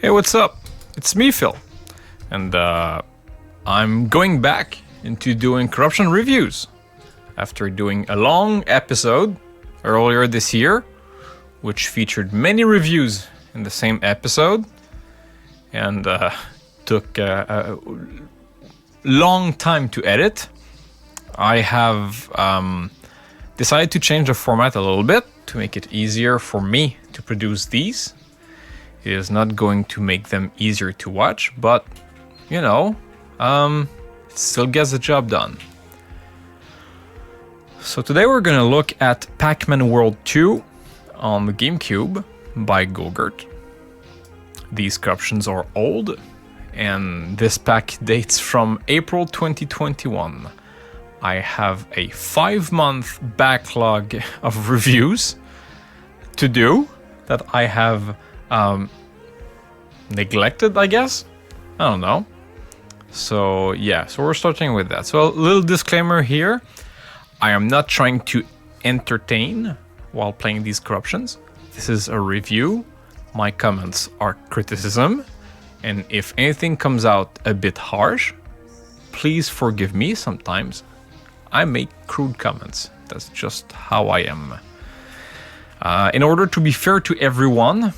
Hey, what's up? It's me, Phil. And I'm going back into doing corruption reviews after doing a long episode earlier this year, which featured many reviews in the same episode and took a long time to edit. I have decided to change the format a little bit to make it easier for me to produce these. It is not going to make them easier to watch, but, you know, it still gets the job done. So today we're going to look at Pac-Man World 2 on the GameCube by Gogurt. These corruptions are old, and this pack dates from April 2021. I have a 5-month backlog of reviews to do that I have neglected, I guess. I don't know. So yeah, so we're starting with that. So a little disclaimer here. I am not trying to entertain while playing these corruptions. This is a review. My comments are criticism. And if anything comes out a bit harsh, please forgive me. Sometimes I make crude comments. That's just how I am. In order to be fair to everyone,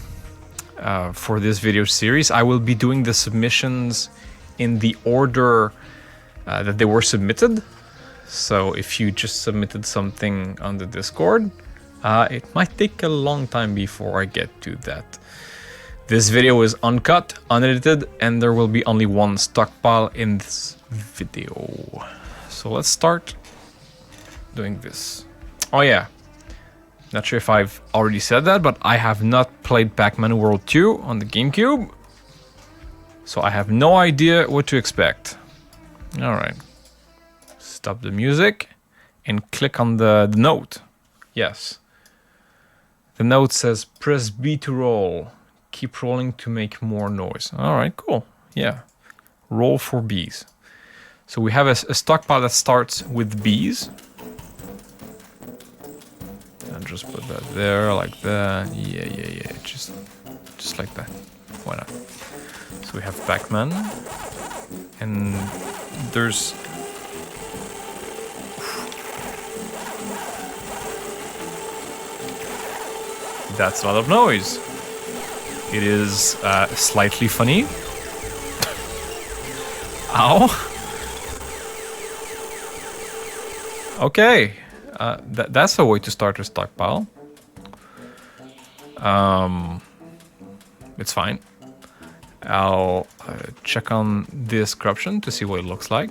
for this video series, I will be doing the submissions in the order that they were submitted. So if you just submitted something on the Discord, it might take a long time before I get to that. This video is uncut, unedited, and there will be only one stockpile in this video. So let's start doing this. Oh yeah. Not sure if I've already said that, but I have not played Pac-Man World 2 on the GameCube, so I have no idea what to expect. Alright. Stop the music and click on the note. Yes. The note says, press B to roll. Keep rolling to make more noise. Alright, cool. Yeah. Roll for Bs. So we have a stockpile that starts with Bs. And just put that there, like that. Yeah. Just like that. Why not? So we have Pac-Man. And there's... That's a lot of noise. It is slightly funny. Ow. Okay. That's a way to start a stockpile. It's fine. I'll check on this corruption to see what it looks like.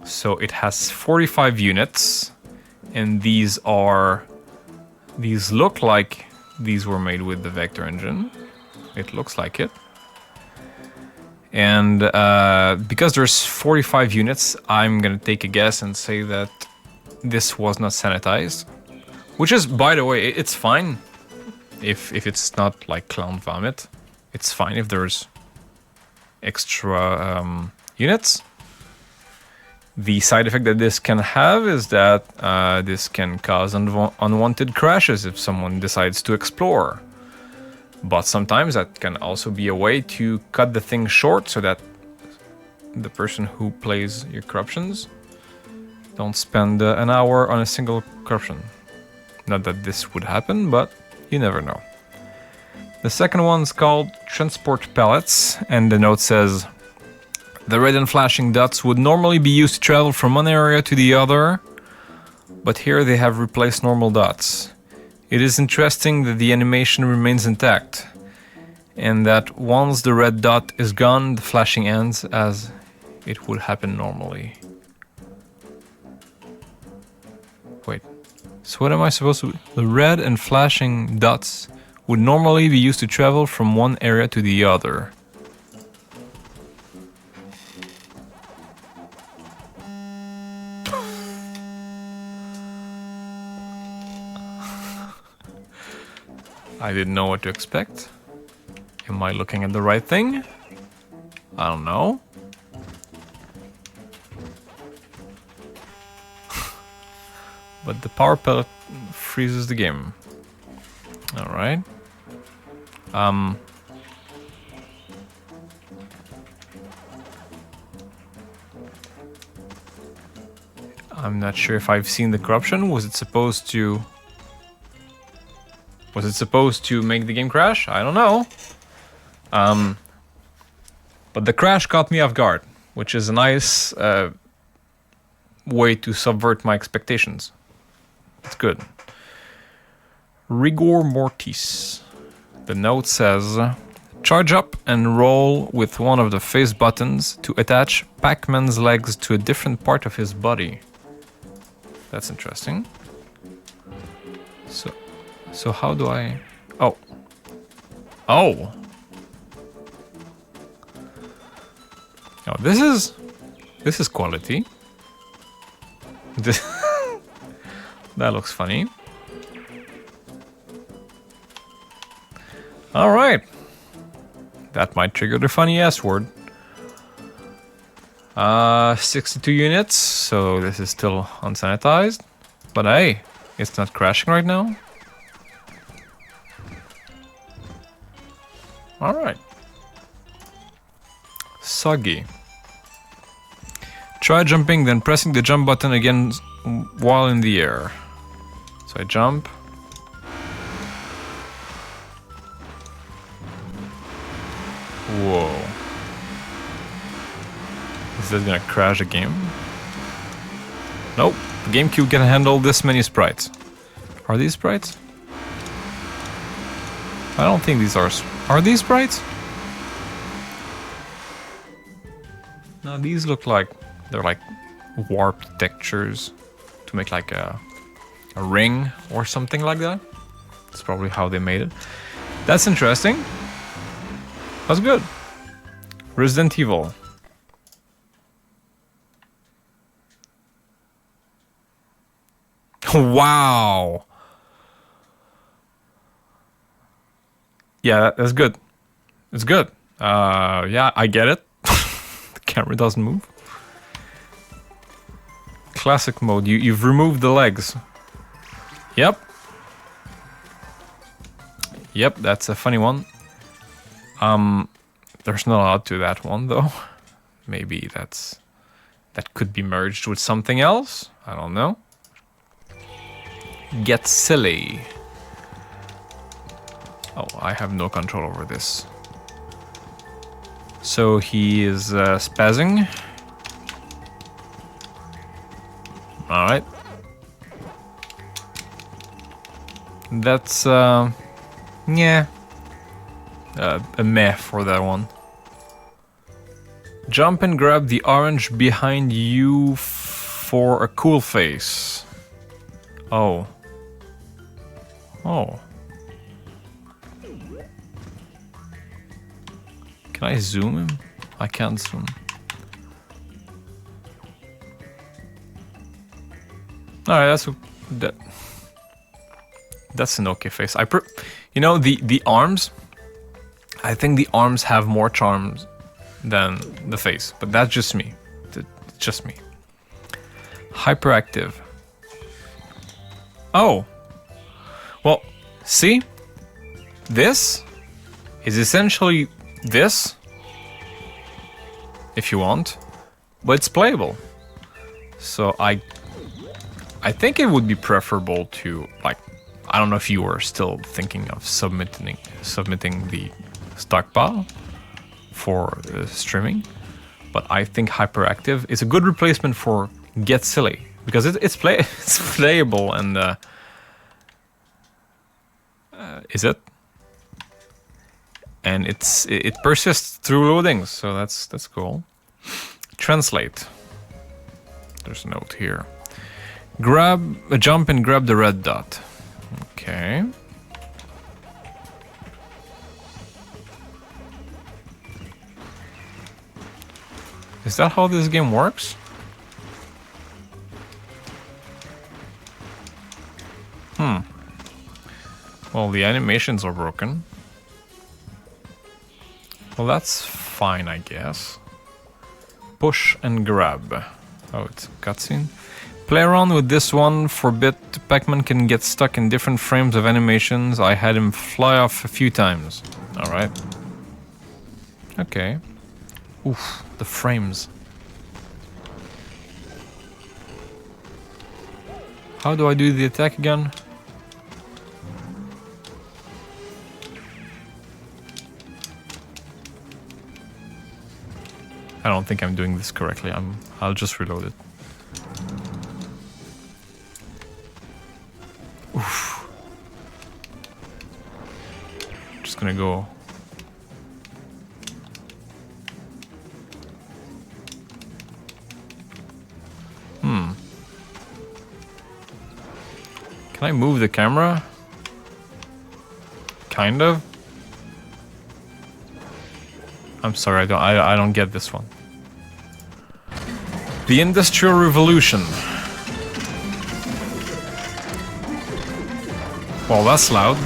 So it has 45 units, and these look like these were made with the vector engine. It looks like it. And because there's 45 units, I'm gonna take a guess and say that this was not sanitized, which is, by the way, it's fine if it's not like clown vomit. It's fine if there's extra units. The side effect that this can have is that this can cause unwanted crashes if someone decides to explore. But sometimes that can also be a way to cut the thing short so that the person who plays your corruptions don't spend an hour on a single corruption. Not that this would happen, but you never know. The second one's called Transport Pallets, and the note says, the red and flashing dots would normally be used to travel from one area to the other, but here they have replaced normal dots. It is interesting that the animation remains intact, and that once the red dot is gone, the flashing ends as it would happen normally. Wait, so what am I supposed to... The red and flashing dots would normally be used to travel from one area to the other. I didn't know what to expect. Am I looking at the right thing? I don't know. But the power pellet freezes the game. Alright. I'm not sure if I've seen the corruption. Was it supposed to make the game crash? I don't know. But the crash caught me off guard, which is a nice way to subvert my expectations. It's good. Rigor mortis. The note says, charge up and roll with one of the face buttons to attach Pac-Man's legs to a different part of his body. That's interesting. So how do I... Oh. Oh! Oh, this is quality. That looks funny. All right. That might trigger the funny S word. 62 units, so this is still unsanitized. But hey, it's not crashing right now. All right. Soggy. Try jumping, then pressing the jump button again while in the air. So I jump. Whoa. Is this gonna crash a game? Nope. The GameCube can handle this many sprites. Are these sprites? I don't think these are... Are these sprites? No, these look like... They're like warped textures to make like a ring or something like that. That's probably how they made it. That's interesting. That's good. Resident Evil. Wow. Yeah, that's good. It's good. Yeah, I get it. The camera doesn't move. Classic mode. You've removed the legs. Yep. Yep, that's a funny one. There's not a lot to that one though. Maybe that could be merged with something else. I don't know. Get silly. Oh, I have no control over this. So he is spazzing. All right. That's yeah. A meh for that one. Jump and grab the orange behind you for a cool face. Oh. Oh. Can I zoom him? I can't zoom. Alright, that's an okay face. You know, the arms, I think the arms have more charms than the face, but that's just me. It's just me. Hyperactive. Oh. Well, see? This is essentially this, if you want, but it's playable. So I think it would be preferable to, like, I don't know if you were still thinking of submitting the stockpile for streaming, but I think Hyperactive is a good replacement for Get Silly because it's playable and is it? And it persists through loadings, so that's cool. Translate. There's a note here. Jump and grab the red dot. Okay. Is that how this game works? Well, the animations are broken. Well, that's fine, I guess. Push and grab. Oh, it's a cutscene. Play around with this one for a bit. Pac-Man can get stuck in different frames of animations. I had him fly off a few times. Alright. Okay. Oof, the frames. How do I do the attack again? I don't think I'm doing this correctly. I'll just reload it. Oof. Just gonna go. Can I move the camera? Kind of. I'm sorry, I don't get this one. The Industrial Revolution. Well, that's loud.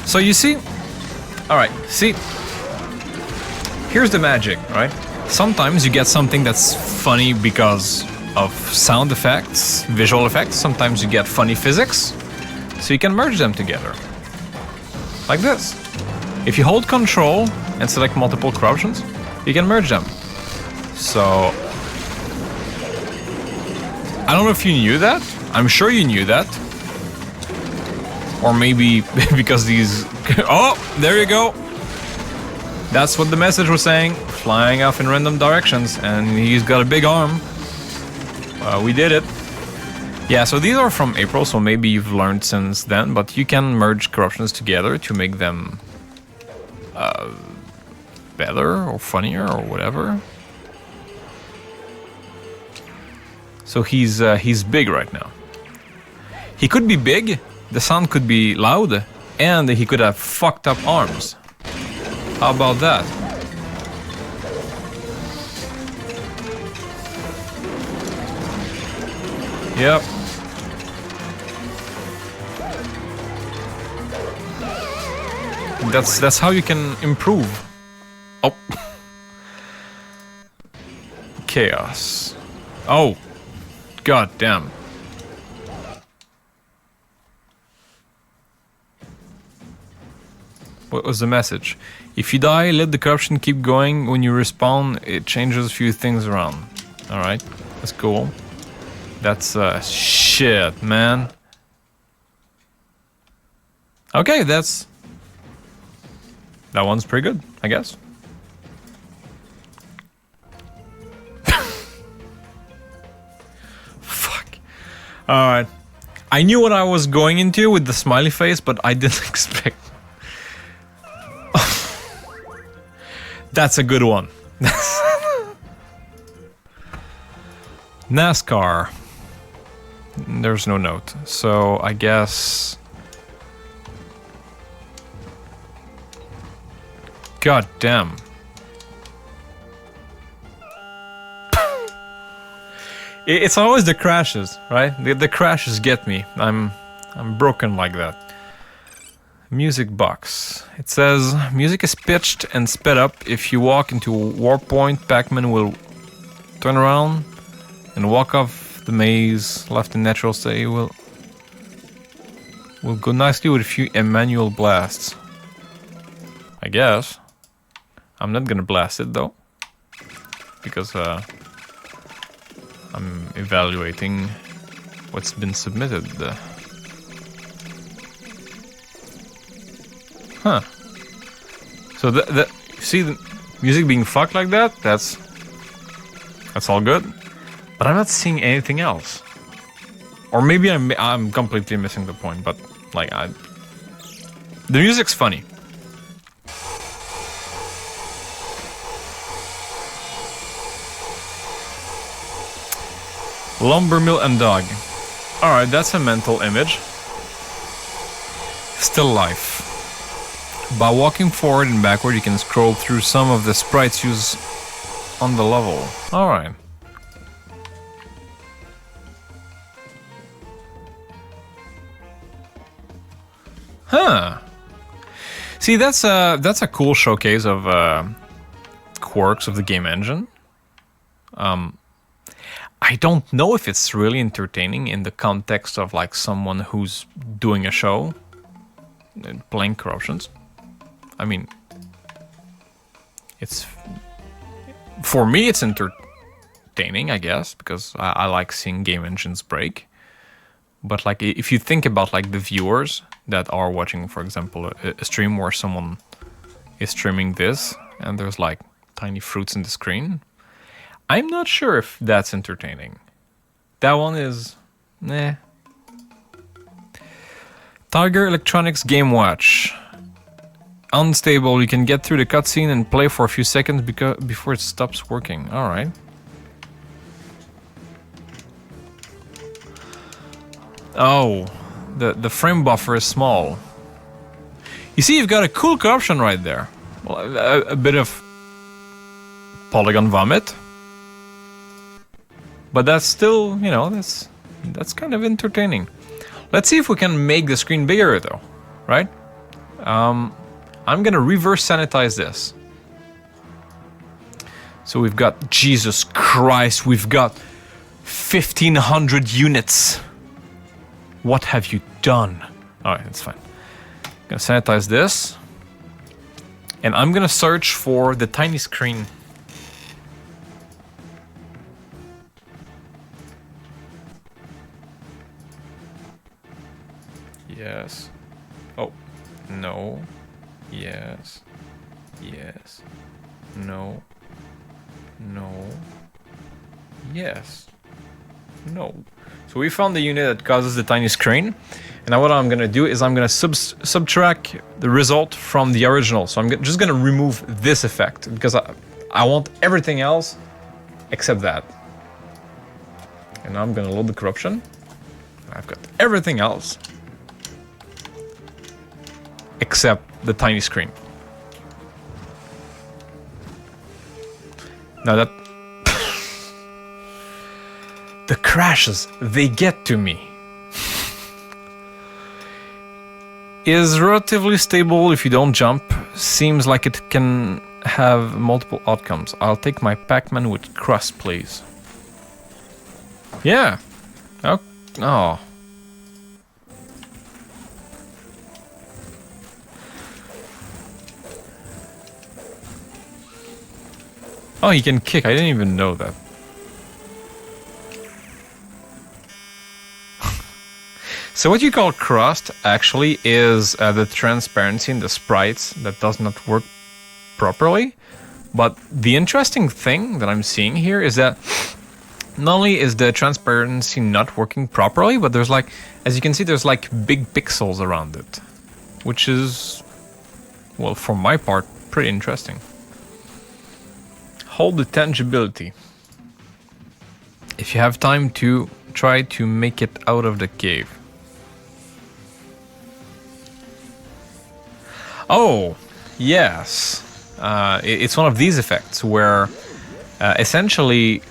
So you see, all right, see, here's the magic, right? Sometimes you get something that's funny because of sound effects, visual effects. Sometimes you get funny physics, so you can merge them together. Like this. If you hold control and select multiple corruptions, you can merge them. So, I don't know if you knew that. I'm sure you knew that. Or maybe because these... Oh, there you go. That's what the message was saying. Flying off in random directions, and he's got a big arm. We did it. Yeah, so these are from April, so maybe you've learned since then, but you can merge corruptions together to make them better or funnier or whatever. So he's big right now. He could be big, the sound could be loud, and he could have fucked up arms. How about that? Yep. That's how you can improve. Oh. Chaos. Oh. God damn. What was the message? If you die, let the corruption keep going. When you respawn, it changes a few things around. Alright, that's cool. That's shit, man. Okay, that one's pretty good, I guess. Fuck. Alright. I knew what I was going into with the smiley face, but I didn't expect... That's a good one. NASCAR. There's no note, so I guess... God damn. It's always the crashes, right? The crashes get me. I'm broken like that. Music box. It says, music is pitched and sped up. If you walk into a warp point, Pac-Man will turn around and walk off the maze. Left in natural state will go nicely with a few manual blasts. I guess. I'm not gonna blast it though, because I'm evaluating what's been submitted. Huh. So see the music being fucked like that? That's all good. But I'm not seeing anything else. Or maybe I'm completely missing the point. But like the music's funny. Lumber mill and dog. Alright, that's a mental image. Still life. By walking forward and backward, you can scroll through some of the sprites used on the level. Alright. Huh. See, that's a cool showcase of quirks of the game engine. I don't know if it's really entertaining in the context of like someone who's doing a show and playing corruptions. I mean, For me, it's entertaining, I guess, because I like seeing game engines break. But like, if you think about like the viewers that are watching, for example, a stream where someone is streaming this, and there's like tiny fruits in the screen, I'm not sure if that's entertaining. That one is, nah. Tiger Electronics Game Watch. Unstable, you can get through the cutscene and play for a few seconds before it stops working. Alright. Oh, the frame buffer is small. You see, you've got a cool corruption right there. Well, a bit of polygon vomit. But that's still, you know, that's kind of entertaining. Let's see if we can make the screen bigger though, right? I'm gonna reverse sanitize this. So we've got, Jesus Christ, we've got 1,500 units. What have you done? Alright, that's fine. I'm gonna sanitize this. And I'm gonna search for the tiny screen. Yes. Oh, no. Yes. Yes. No. No. Yes. No. So we found the unit that causes the tiny screen. And now what I'm going to do is I'm going to subtract the result from the original. So I'm just going to remove this effect because I want everything else except that. And now I'm going to load the corruption. I've got everything else except the tiny screen. Now that the crashes, they get to me. Is relatively stable if you don't jump. Seems like it can have multiple outcomes. I'll take my Pac-Man with crust, please. Yeah. Oh. Oh, he can kick. I didn't even know that. So what you call crust actually is the transparency in the sprites that does not work properly. But the interesting thing that I'm seeing here is that not only is the transparency not working properly, but there's like, as you can see, there's like big pixels around it, which is, well, for my part, pretty interesting. Hold the tangibility. If you have time to try to make it out of the cave. Oh, yes. It's one of these effects where essentially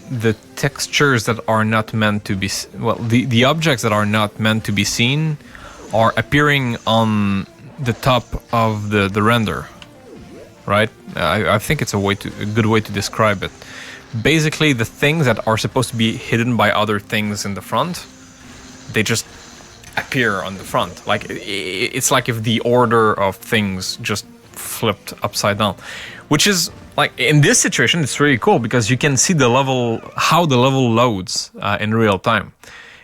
the textures that are not meant to be, well, the objects that are not meant to be seen are appearing on the top of the render. Right? I think it's a good way to describe it. Basically, the things that are supposed to be hidden by other things in the front, they just appear on the front. Like it's like if the order of things just flipped upside down, which is like in this situation, it's really cool because you can see the level, how the level loads in real time.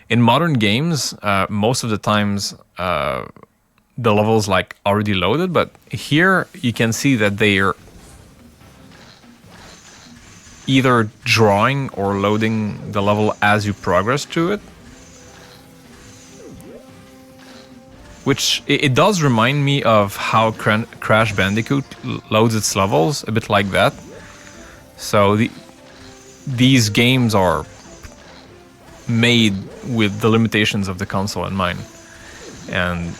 In modern games, most of the times, the level's like already loaded, but here you can see that they are either drawing or loading the level as you progress through it. Which it does remind me of how Crash Bandicoot loads its levels, a bit like that. So these games are made with the limitations of the console in mind. And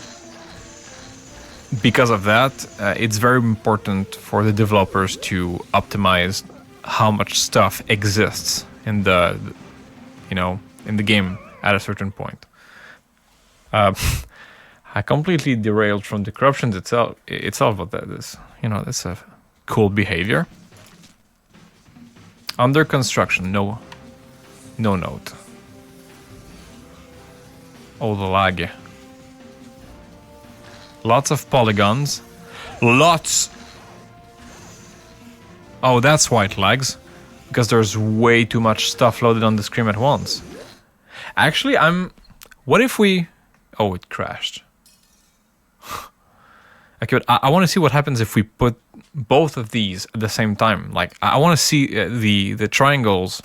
because of that, it's very important for the developers to optimize how much stuff exists in the game at a certain point. I completely derailed from the corruptions itself, but that's a cool behavior. Under construction, no note. Oh, the lag. Lots of polygons. Lots. Oh, that's why it lags. Because there's way too much stuff loaded on the screen at once. Actually, what if we... Oh, it crashed. Okay, but I want to see what happens if we put both of these at the same time. Like, I want to see the triangles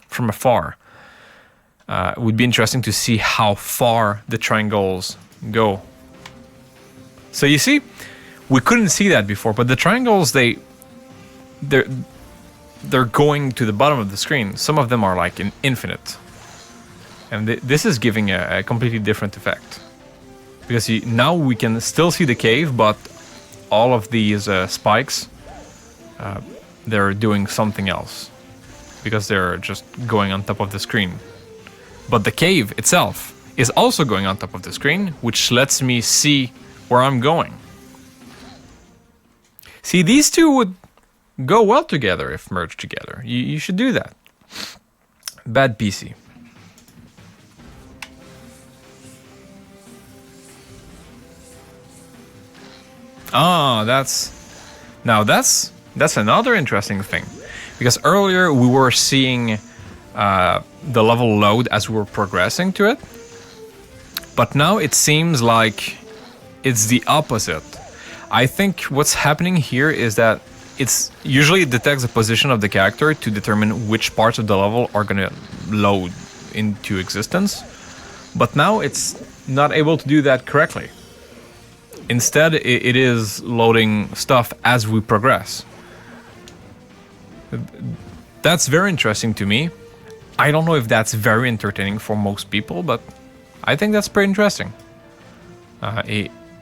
from afar. It would be interesting to see how far the triangles go. So you see, we couldn't see that before, but the triangles, they're going to the bottom of the screen. Some of them are like in infinite. And this is giving a completely different effect. Because now we can still see the cave, but all of these spikes, they're doing something else. Because they're just going on top of the screen. But the cave itself is also going on top of the screen, which lets me see where I'm going. See, these two would go well together if merged together. You should do that. Bad PC. Ah, that's another interesting thing, because earlier we were seeing the level load as we were progressing to it, but now it seems like it's the opposite. I think what's happening here is that it detects the position of the character to determine which parts of the level are going to load into existence, but now it's not able to do that correctly. Instead, it is loading stuff as we progress. That's very interesting to me. I don't know if that's very entertaining for most people, but I think that's pretty interesting.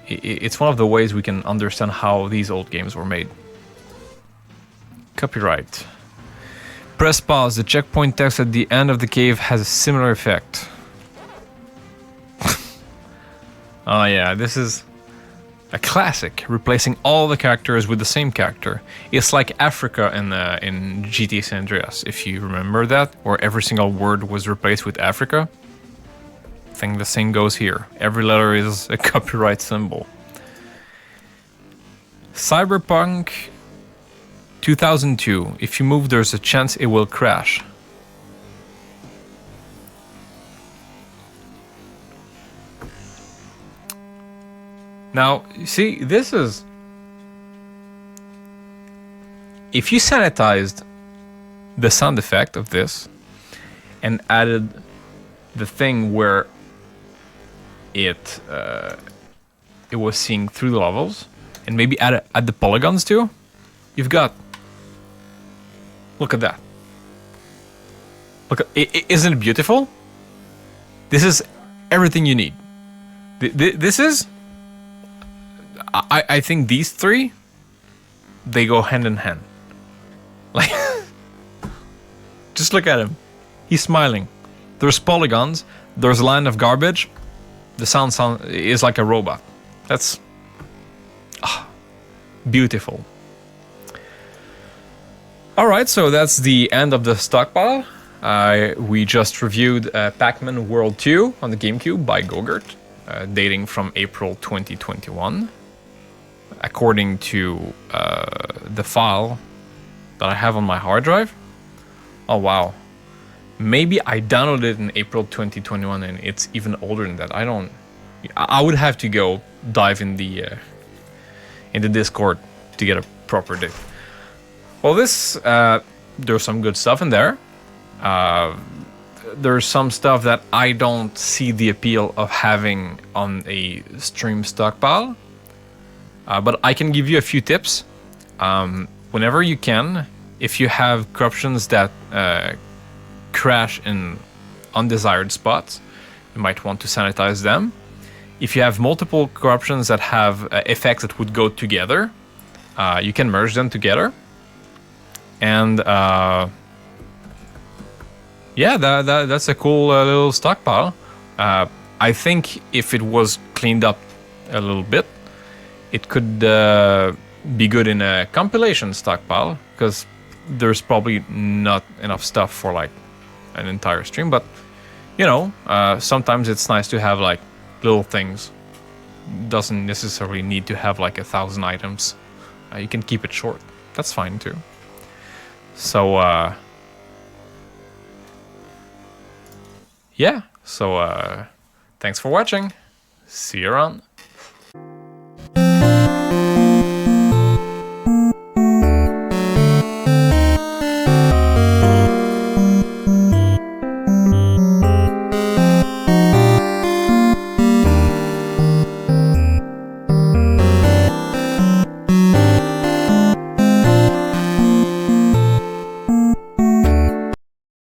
It's one of the ways we can understand how these old games were made. Copyright. Press pause. The checkpoint text at the end of the cave has a similar effect. Oh yeah, this is a classic, replacing all the characters with the same character. It's like Africa in GTA San Andreas, if you remember that, where every single word was replaced with Africa. I think the same goes here. Every letter is a copyright symbol. Cyberpunk 2002. If you move, there's a chance it will crash. Now, you see, this is... If you sanitized the sound effect of this and added the thing where it was seeing through the levels, and maybe add the polygons too, you've got... Look at that. Look, isn't it beautiful? This is everything you need. This is... I think these three, they go hand in hand. Like, just look at him. He's smiling. There's polygons. There's a line of garbage. The sound is like a robot. That's beautiful. All right, so that's the end of the stockpile. We just reviewed Pac-Man World 2 on the GameCube by Gogurt, dating from April 2021. According to the file that I have on my hard drive. Oh wow. Maybe I downloaded it in April 2021 and it's even older than that. I would have to go dive in the Discord to get a proper date. Well, there's some good stuff in there. There's some stuff that I don't see the appeal of having on a stream stockpile. But I can give you a few tips. Whenever you can, if you have corruptions that crash in undesired spots, you might want to sanitize them. If you have multiple corruptions that have effects that would go together, you can merge them together. And yeah, that's a cool little stockpile. I think if it was cleaned up a little bit, it could be good in a compilation stockpile, because there's probably not enough stuff for like an entire stream. But you know, sometimes it's nice to have like little things. Doesn't necessarily need to have like 1,000 items. You can keep it short. That's fine too. So, yeah. So, thanks for watching. See you around.